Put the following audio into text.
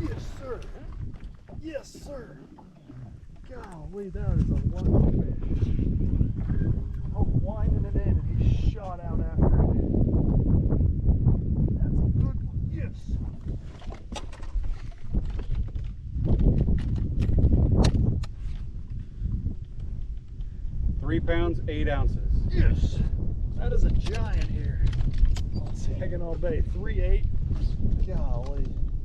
Yes, sir. Yes, sir. Golly, that is a lucky fish. I was winding it in and he shot out after it. That's a good one. Yes. £3, 8 ounces. Yes. That is a giant here on Saginaw Bay. 3.8. Golly.